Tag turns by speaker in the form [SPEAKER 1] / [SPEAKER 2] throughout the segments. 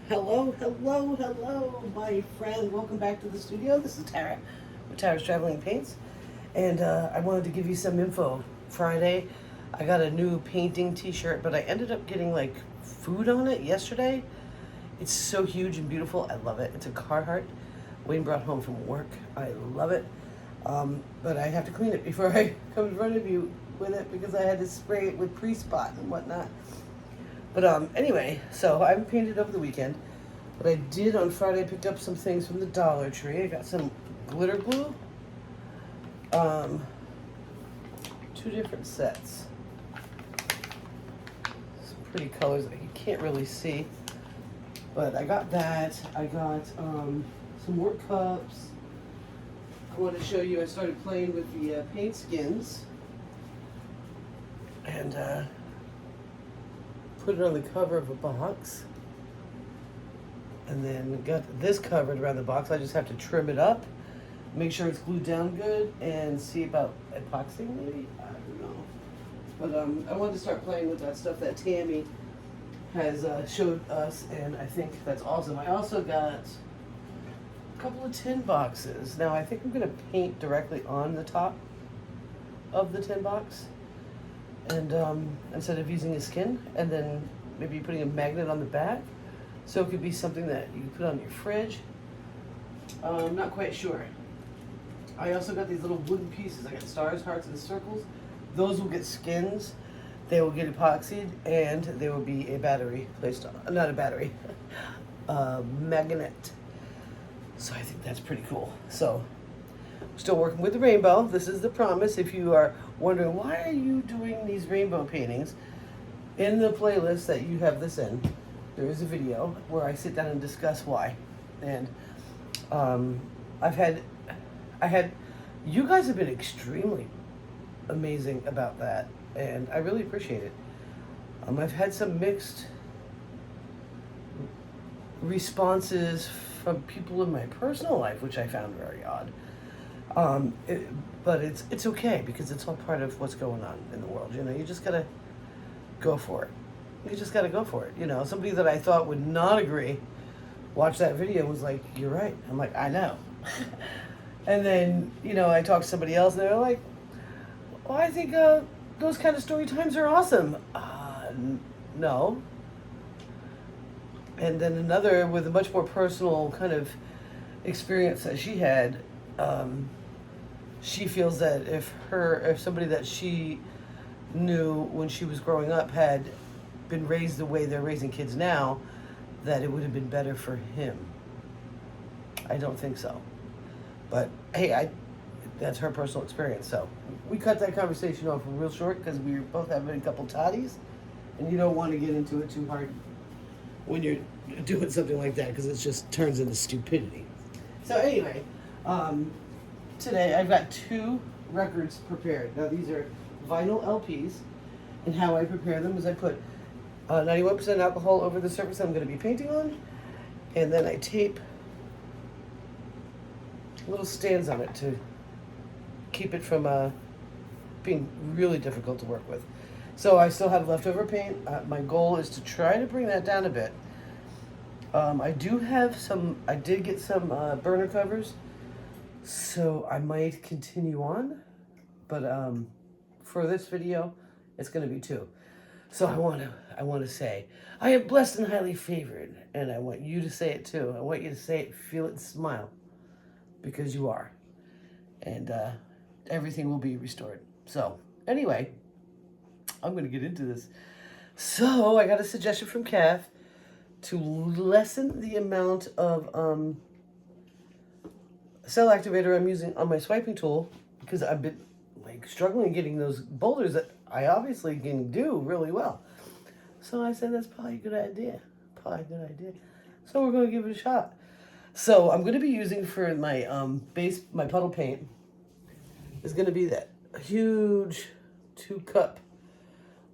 [SPEAKER 1] Hello, hello, hello, my friend. Welcome back to the studio. This is Tara with Tara's Traveling Paints. And I wanted to give you some info. Friday, I got a new painting t-shirt, but I ended up getting like food on it yesterday. It's so huge and beautiful. I love it. It's a Carhartt Wayne brought home from work. I love it. But I have to clean it before I come in front of you with it because I had to spray it with pre-spot and whatnot. But anyway, so I haven't painted over the weekend. But I did on Friday. I picked up some things from the Dollar Tree. I got some glitter glue. Um, two different sets. Some pretty colors that you can't really see. But I got that. I got some more cups. I want to show you. I started playing with the paint skins. And put it on the cover of a box. And then got this covered around the box. I just have to trim it up, make sure it's glued down good, and see about epoxy maybe? I don't know. But I wanted to start playing with that stuff that Tammy has showed us, and I think that's awesome. I also got a couple of tin boxes. Now I think I'm going to paint directly on the top of the tin box, and instead of using a skin, and then maybe putting a magnet on the back. So it could be something that you can put on your fridge. I'm not quite sure. I also got these little wooden pieces. I got stars, hearts, and circles. Those will get skins. They will get epoxied, and there will be a battery placed on. Not a battery, a magnet. So I think that's pretty cool. So I'm still working with the rainbow. This is the promise. If you are wondering why are you doing these rainbow paintings, in the playlist that you have this in, there is a video where I sit down and discuss why. And I had, you guys have been extremely amazing about that, and I really appreciate it. I've had some mixed responses from people in my personal life, which I found very odd. But it's okay because it's all part of what's going on in the world. You know, you just gotta go for it. You just got to go for it. You know, somebody that I thought would not agree watched that video and was like, "You're right." I'm like, "I know." And then, you know, I talked to somebody else and they're like, "Well, I think those kind of story times are awesome." No. And then another with a much more personal kind of experience that she had. She feels that if somebody that she knew when she was growing up had been raised the way they're raising kids now, that it would have been better for him. I don't think so. But hey, that's her personal experience. So we cut that conversation off real short because we were both having a couple toddies, and you don't want to get into it too hard when you're doing something like that because it just turns into stupidity. So anyway, today I've got two records prepared. Now these are vinyl LPs, and how I prepare them is I put 91% alcohol over the surface I'm going to be painting on, and then I tape little stands on it to keep it from being really difficult to work with. So I still have leftover paint. My goal is to try to bring that down a bit. I did get some burner covers, so I might continue on, but for this video, it's going to be two. So I want to say, I am blessed and highly favored, and I want you to say it too. I want you to say it, feel it, and smile, because you are, and everything will be restored. So anyway, I'm going to get into this. So I got a suggestion from Kath to lessen the amount of cell activator I'm using on my swiping tool because I've been like struggling getting those boulders that I obviously can do really well. So I said that's probably a good idea. So we're going to give it a shot. So I'm going to be using for my base, my puddle paint is going to be that huge 2-cup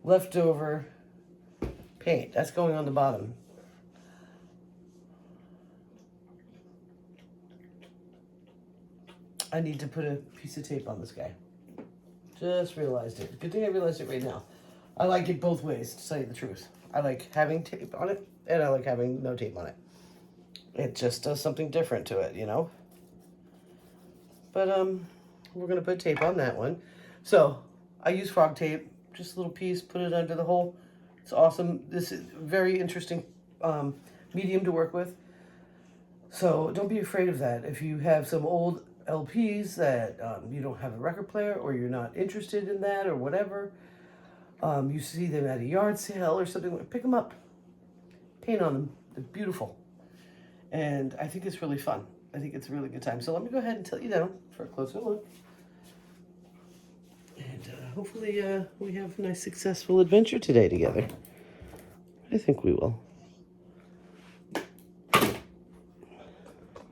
[SPEAKER 1] leftover paint. That's going on the bottom. I need to put a piece of tape on this guy. Just realized it. Good thing I realized it right now. I like it both ways, to tell you the truth. I like having tape on it, and I like having no tape on it. It just does something different to it, you know? But, we're gonna put tape on that one. So, I use frog tape, just a little piece, put it under the hole. It's awesome. This is very interesting medium to work with. So don't be afraid of that. If you have some old LPs that you don't have a record player or you're not interested in that or whatever, you see them at a yard sale or something, pick them up, paint on them. They're beautiful. And I think it's really fun. I think it's a really good time. So let me go ahead and tilt you down for a closer look. And hopefully we have a nice successful adventure today together. I think we will.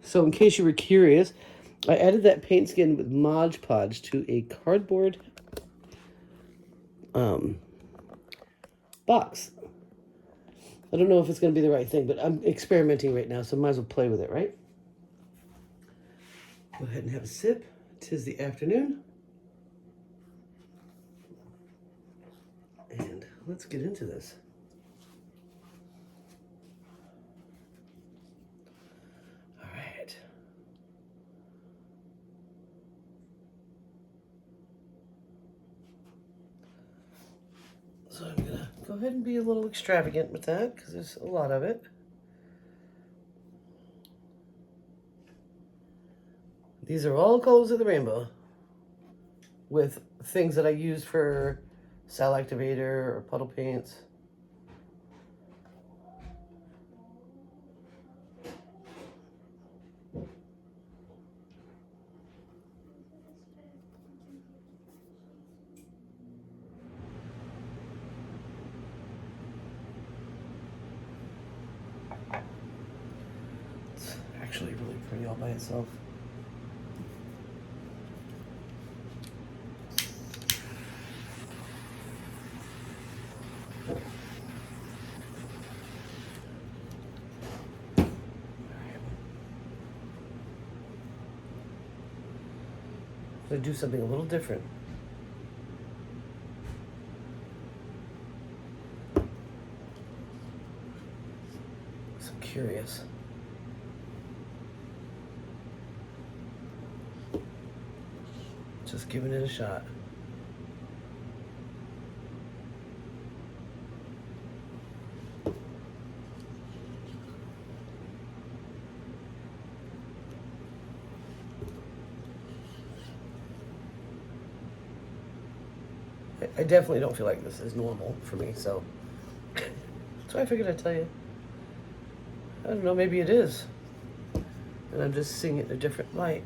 [SPEAKER 1] So in case you were curious, I added that paint skin with Mod Podge to a cardboard box. I don't know if it's going to be the right thing, but I'm experimenting right now, so I might as well play with it, right? Go ahead and have a sip. 'Tis the afternoon. And let's get into this. All right. So I'm going to go ahead and be a little extravagant with that because there's a lot of it. These are all colors of the rainbow with things that I use for cell activator or puddle paints. It's actually really pretty all by itself. I'm going to do something a little different. So I'm curious. Just giving it a shot. I definitely don't feel like this is normal for me, so that's why I figured I'd tell you. I don't know, maybe it is. And I'm just seeing it in a different light.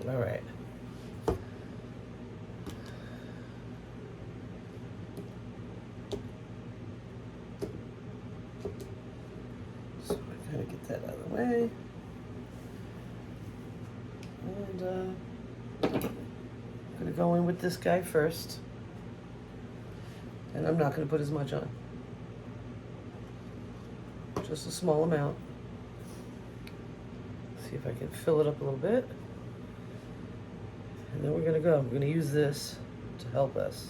[SPEAKER 1] All right. So I kind of get that out of the way. And I'm gonna go in with this guy first. And I'm not gonna put as much on. Just a small amount. See if I can fill it up a little bit. And then we're gonna go. We're gonna use this to help us.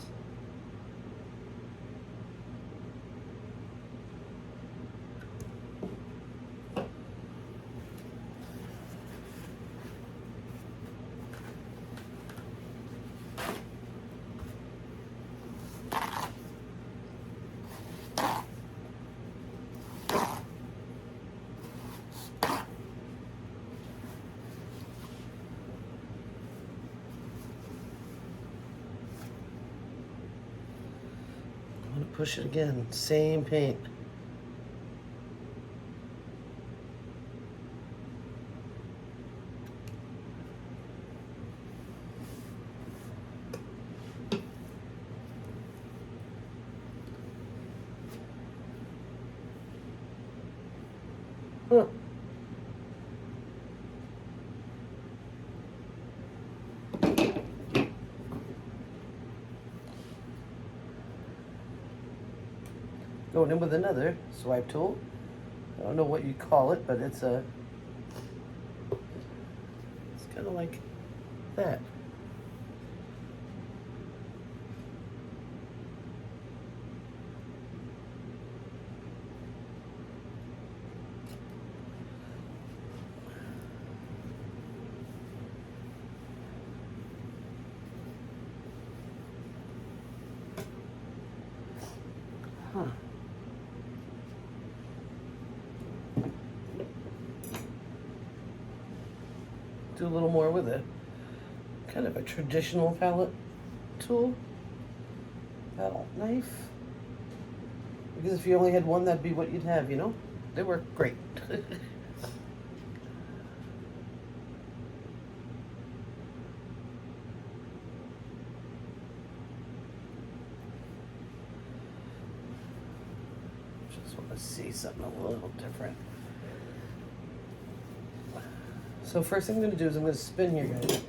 [SPEAKER 1] I'm gonna push it again. Same paint. Huh. Going in with another swipe tool. I don't know what you call it, but it's kind of like that. Huh. Do a little more with a kind of a traditional palette tool, palette knife. Because if you only had one, that'd be what you'd have, you know? They work great. Just want to see something a little different. So first thing I'm going to do is I'm going to spin here, guys.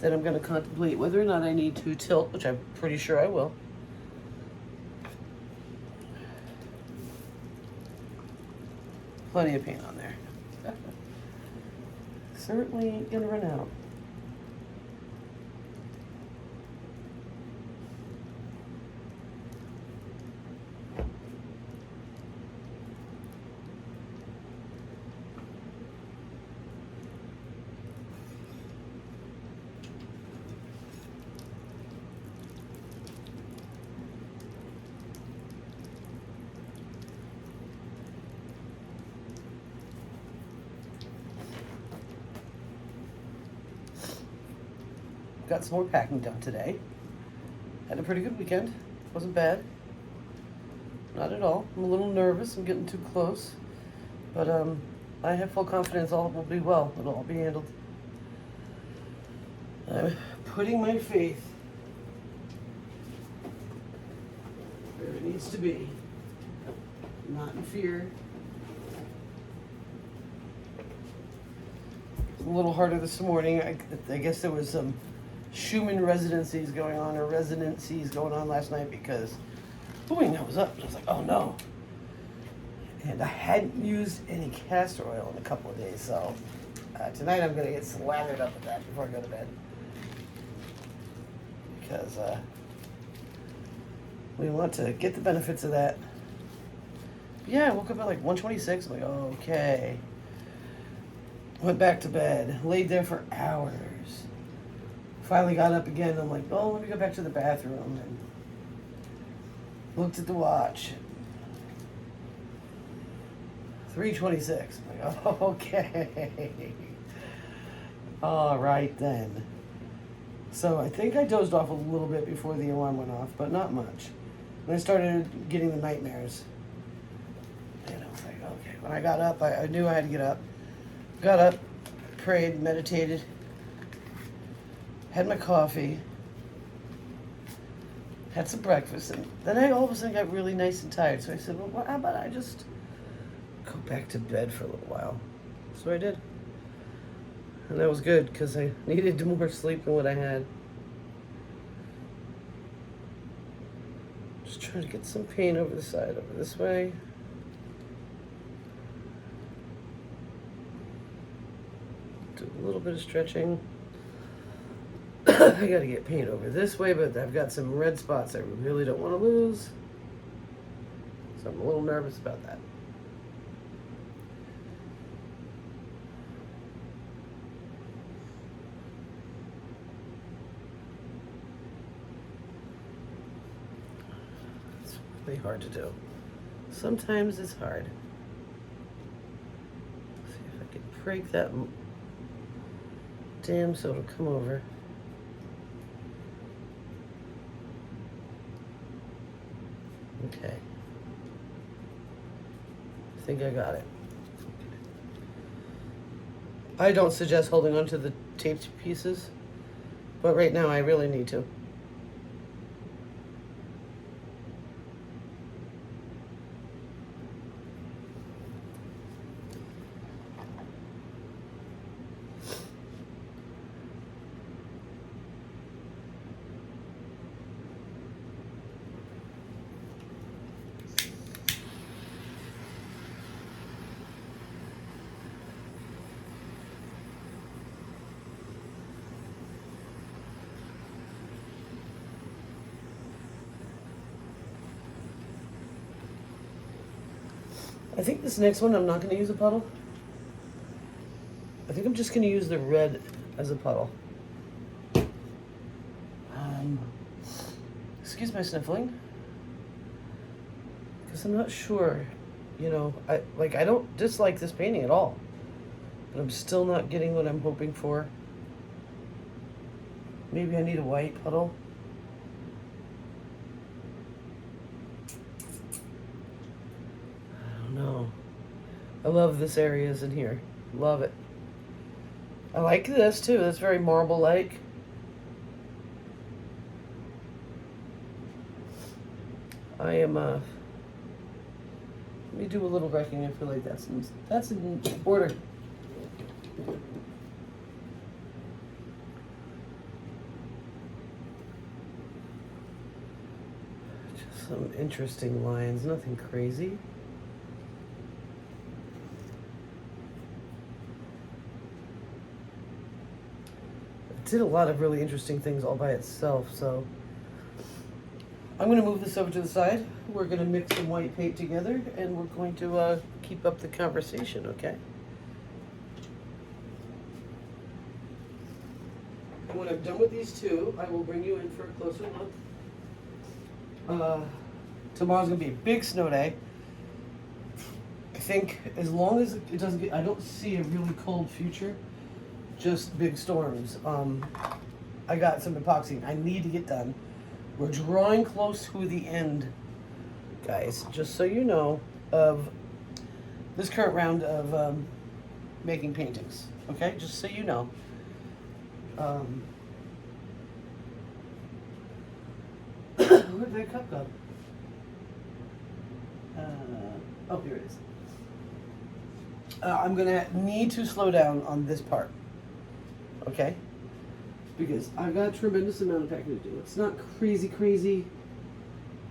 [SPEAKER 1] Then I'm going to contemplate whether or not I need to tilt, which I'm pretty sure I will. Plenty of paint on there. Certainly ain't going to run out. Got some more packing done today. Had a pretty good weekend. Wasn't bad. Not at all. I'm a little nervous. I'm getting too close. But I have full confidence all will be well. It'll all be handled. I'm putting my faith where it needs to be. Not in fear. It's a little harder this morning. I guess there was some Schumann residencies going on last night because booming that was up. And I was like, oh no. And I hadn't used any castor oil in a couple of days, so tonight I'm going to get slathered up with that before I go to bed. Because we want to get the benefits of that. Yeah, I woke up at like 1:26. I'm like, okay. Went back to bed. Laid there for hours. Finally got up again. I'm like, oh, let me go back to the bathroom. And looked at the watch. 3:26. I'm like, oh, okay. All right then. So I think I dozed off a little bit before the alarm went off, but not much. And I started getting the nightmares. And I was like, okay. When I got up, I knew I had to get up. Got up, prayed, meditated. Had my coffee, had some breakfast, and then I all of a sudden got really nice and tired. So I said, well, how about I just go back to bed for a little while? So I did. And that was good because I needed more sleep than what I had. Just trying to get some paint over the side, over this way. Do a little bit of stretching. I gotta get paint over this way, but I've got some red spots I really don't want to lose. So I'm a little nervous about that. It's really hard to do. Sometimes it's hard. Let's see if I can break that dam so it'll come over. Okay. I think I got it. I don't suggest holding on to the taped pieces, but right now I really need to. I think this next one I'm not going to use a puddle. I think I'm just going to use the red as a puddle. Excuse my sniffling. because I'm not sure, you know, I don't dislike this painting at all, but I'm still not getting what I'm hoping for. Maybe I need a white puddle. I don't know. I love this areas in here. Love it. I like this too. That's very marble-like. I am let me do a little wrecking. I feel like that's in order. Just some interesting lines, nothing crazy. It did a lot of really interesting things all by itself, so I'm going to move this over to the side. We're going to mix some white paint together, and we're going to keep up the conversation, okay? And when I'm done with these two, I will bring you in for a closer look. Tomorrow's going to be a big snow day. I think as long as it doesn't get, I don't see a really cold future, just big storms. I got some epoxy I need to get done. We're drawing close to the end, guys, just so you know, of this current round of making paintings, okay? Just so you know. Where did that cup go? Oh, here it is. I'm gonna need to slow down on this part, okay? Because I've got a tremendous amount of packing to do. It's not crazy,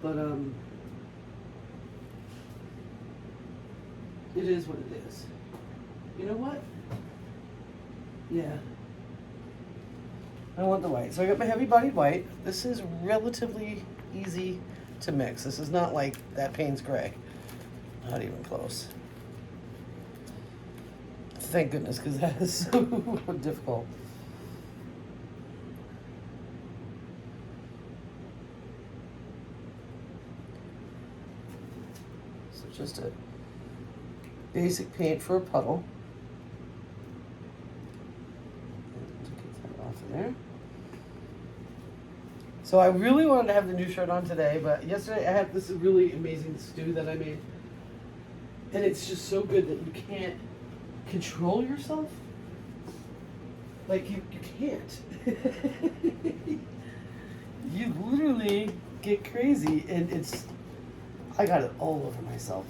[SPEAKER 1] but it is what it is. You know what? Yeah. I want the white. So I got my heavy bodied white. This is relatively easy to mix. This is not like that Payne's Gray. Not even close. Thank goodness, because that is so difficult. Just a basic paint for a puddle. And to get that off of there. So I really wanted to have the new shirt on today, but yesterday I had this really amazing stew that I made. And it's just so good that you can't control yourself. Like you can't. You literally get crazy, and I got it all over myself.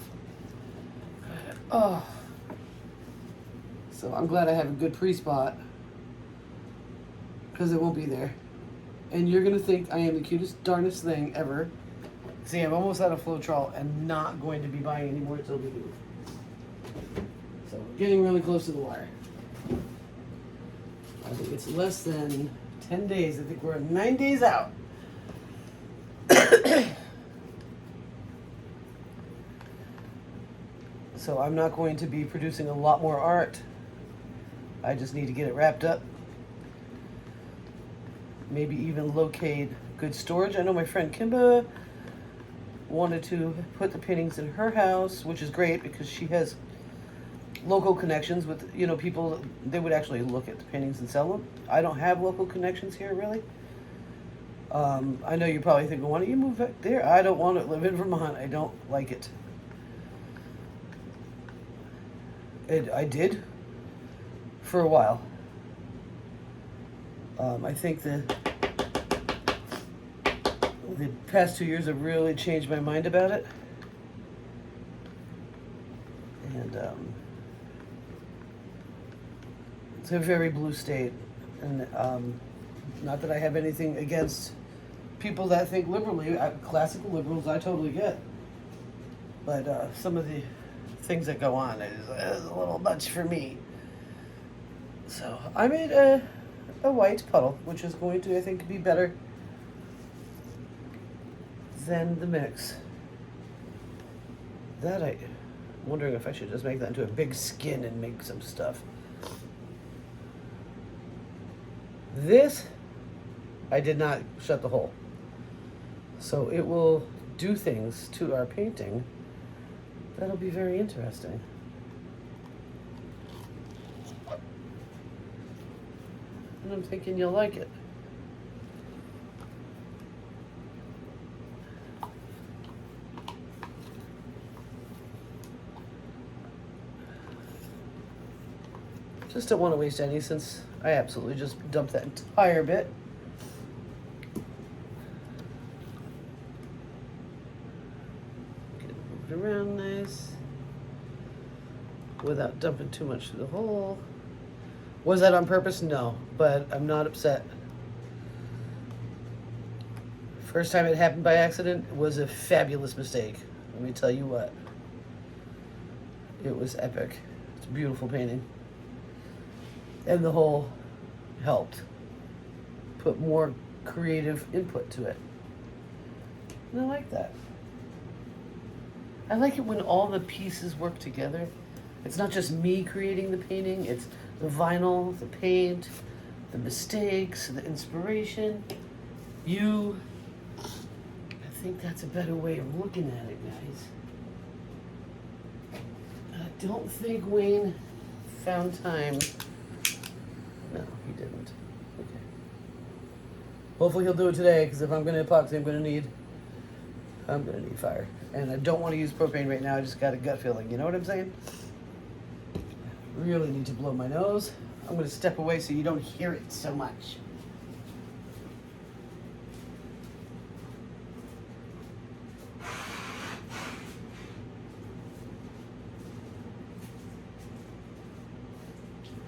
[SPEAKER 1] Oh. So I'm glad I have a good pre-spot, because it won't be there. And you're going to think I am the cutest, darnest thing ever. See, I'm almost out of Floetrol and not going to be buying any more until we move. So we're getting really close to the wire. I think it's less than 10 days. I think we're 9 days out. So I'm not going to be producing a lot more art. I just need to get it wrapped up. Maybe even locate good storage. I know my friend Kimba wanted to put the paintings in her house, which is great because she has local connections with, you know, people. They would actually look at the paintings and sell them. I don't have local connections here, really. I know you're probably thinking, why don't you move back there? I don't want to live in Vermont. I don't like it. I did for a while. I think the past 2 years have really changed my mind about it. And it's a very blue state. And not that I have anything against people that think liberally. Classical liberals, I totally get. But some of the things that go on is a little much for me. So I made a white puddle, which is going to, I think, be better than the mix. That I'm wondering if I should just make that into a big skin and make some stuff. This, I did not shut the hole. So it will do things to our painting That'll be very interesting. And I'm thinking you'll like it. Just don't want to waste any since I absolutely just dumped that entire bit. Get it moved around nice without dumping too much through the hole. Was that on purpose? No, but I'm not upset. First time it happened by accident was a fabulous mistake. Let me tell you what. It was epic. It's a beautiful painting. And the hole helped put more creative input to it. And I like that. I like it when all the pieces work together. It's not just me creating the painting, it's the vinyl, the paint, the mistakes, the inspiration. You. I think that's a better way of looking at it, guys. I don't think Wayne found time. No, he didn't. Okay. Hopefully he'll do it today, because if I'm going to epoxy, I'm going to need fire. And I don't want to use propane right now. I just got a gut feeling. You know what I'm saying? Really need to blow my nose. I'm going to step away so you don't hear it so much.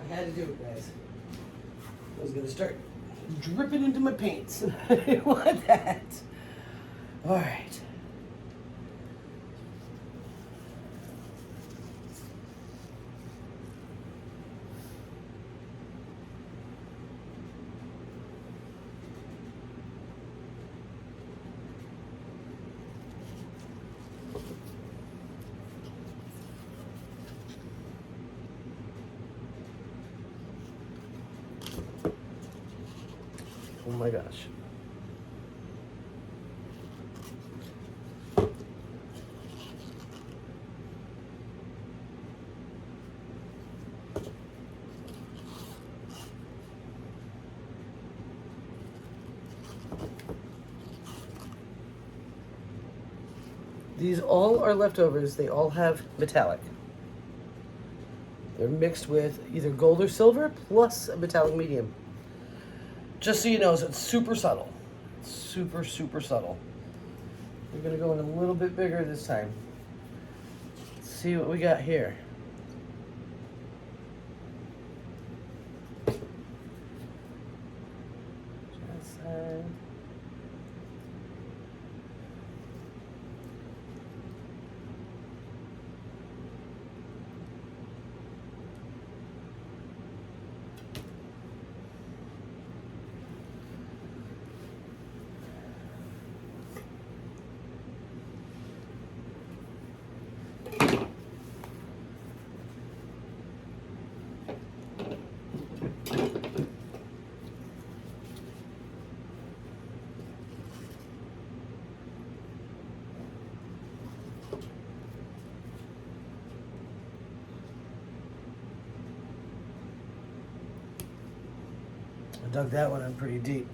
[SPEAKER 1] I had to do it, guys. I was going to start dripping into my paints. I didn't want that. All right. Oh my gosh. These all are leftovers. They all have metallic. They're mixed with either gold or silver plus a metallic medium. Just so you know, so it's super subtle. Super, super subtle. We're gonna go in a little bit bigger this time. Let's see what we got here. Just side. I dug that one in pretty deep.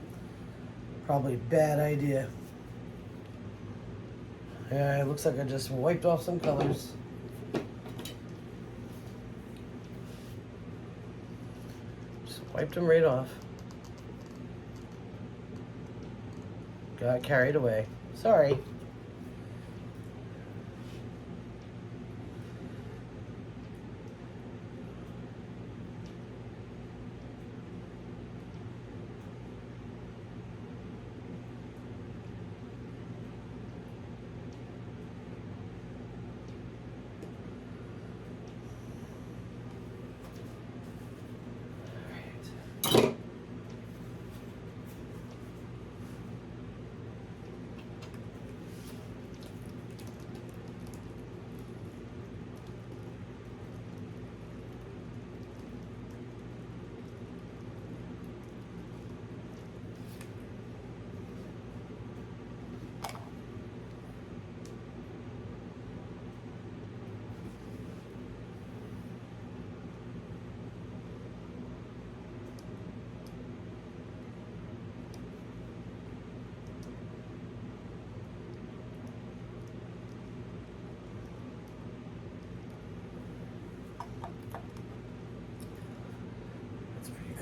[SPEAKER 1] Probably a bad idea. Yeah, it looks like I just wiped off some colors. Just wiped them right off. Got carried away. Sorry.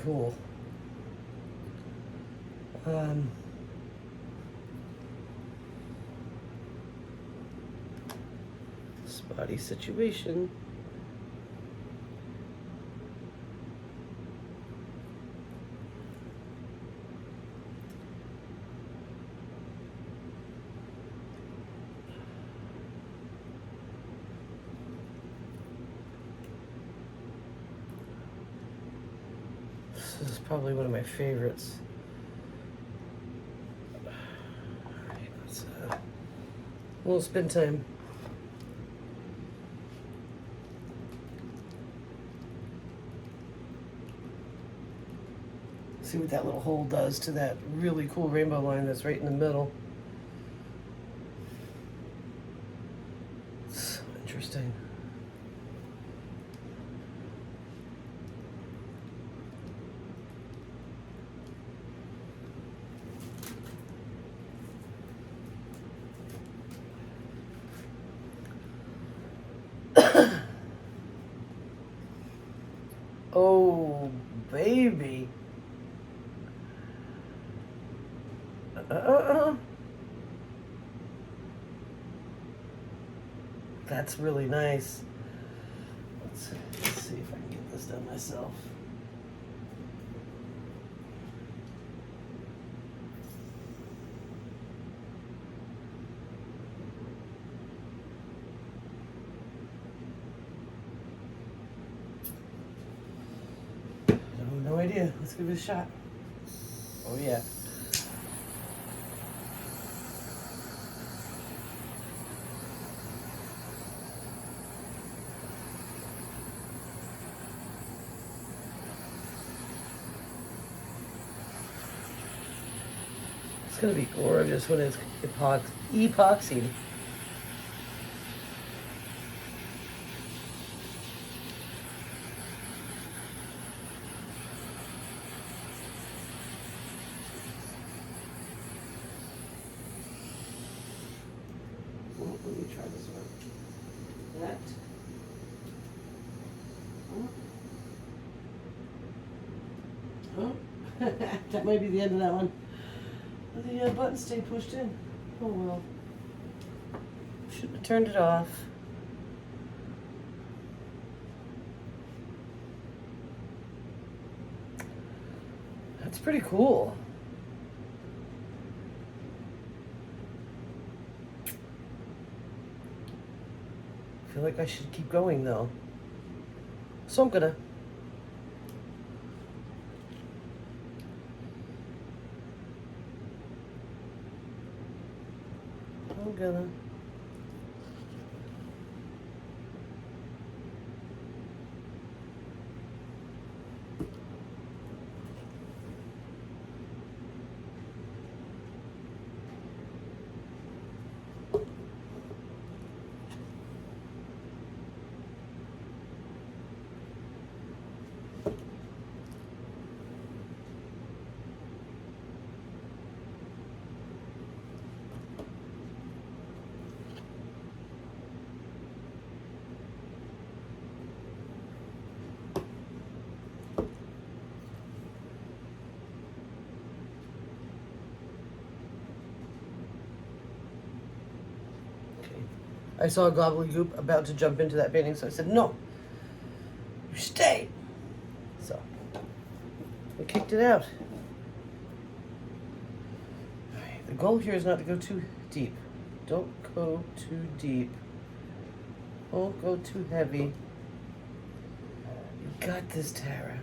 [SPEAKER 1] cool. Spotty situation. This is probably one of my favorites. Alright, let's a little spin time. See what that little hole does to that really cool rainbow line that's right in the middle. So interesting. Oh, baby. That's really nice. Let's see if I can get this done myself. No idea. Let's give it a shot. Oh yeah. It's gonna be gorgeous when it's epoxied. Let me try this one. That. Oh. That might be the end of that one. The button stayed pushed in. Oh well. Shouldn't have turned it off. That's pretty cool. I feel like I should keep going though. So I'm gonna. I saw a gobbledygook about to jump into that painting, so I said, no, you stay. So, we kicked it out. All right, the goal here is not to go too deep. Don't go too deep. Don't go too heavy. You got this, Tara.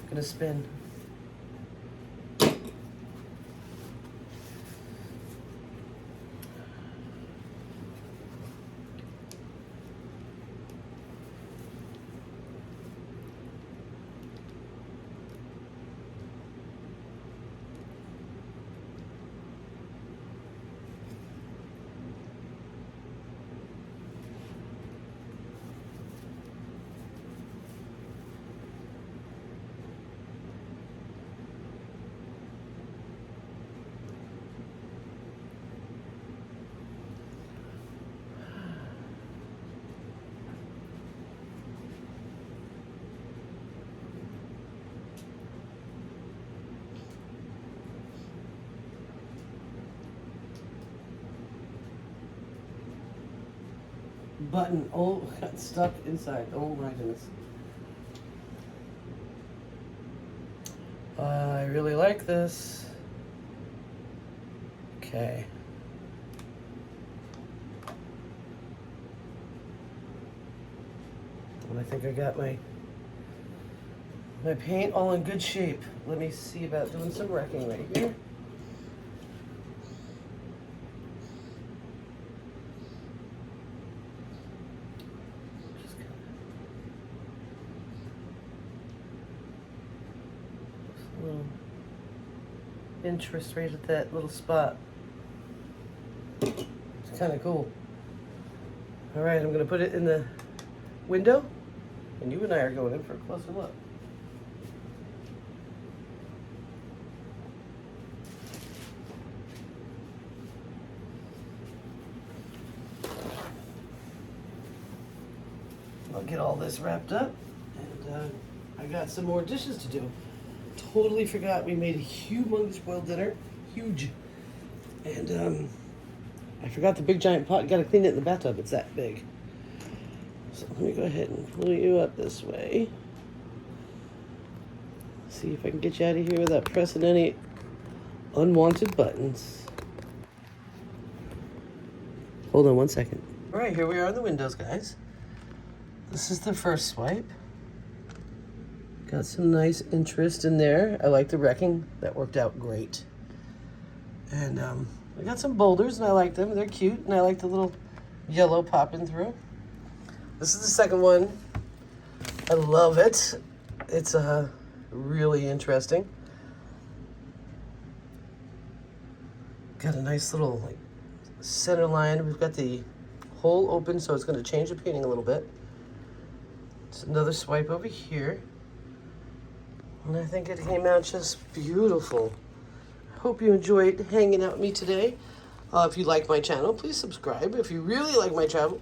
[SPEAKER 1] Gonna spin. button. Oh, got stuck inside. Oh my goodness. I really like this. Okay. And I think I got my paint all in good shape. Let me see about doing some wrecking right here. Just kind of a little interest right at that little spot. It's kind of cool. All right, I'm gonna put it in the window, and you and I are going in for a closer look. I'll get all this wrapped up, and I got some more dishes to do. Totally forgot we made a humongous boiled dinner, huge, and I forgot the big giant pot. Got to clean it in the bathtub. It's that big. So let me go ahead and pull you up this way. See if I can get you out of here without pressing any unwanted buttons. Hold on one second. All right, here we are in the windows, guys. This is the first swipe. Got some nice interest in there. I like the wrecking. That worked out great. And I got some boulders, and I like them. They're cute, and I like the little yellow popping through. This is the second one. I love it. It's really interesting. Got a nice little like center line. We've got the hole open, so it's going to change the painting a little bit. It's another swipe over here. And I think it came out just beautiful. Hope you enjoyed hanging out with me today. If you like my channel, please subscribe. If you really like my channel,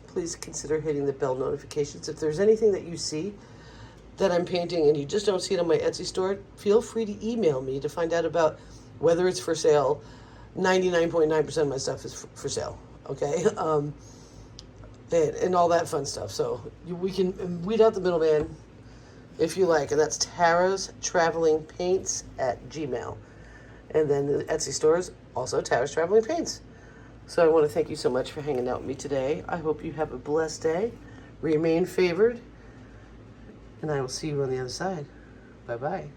[SPEAKER 1] please consider hitting the bell notifications. If there's anything that you see that I'm painting and you just don't see it on my Etsy store, feel free to email me to find out about whether it's for sale. 99.9% of my stuff is for sale, okay? And all that fun stuff. So we can weed out the middleman if you like, and that's Tara's Traveling Paints at Gmail. And then the Etsy store is also Tara's Traveling Paints. So I want to thank you so much for hanging out with me today. I hope you have a blessed day. Remain favored. And I will see you on the other side. Bye-bye.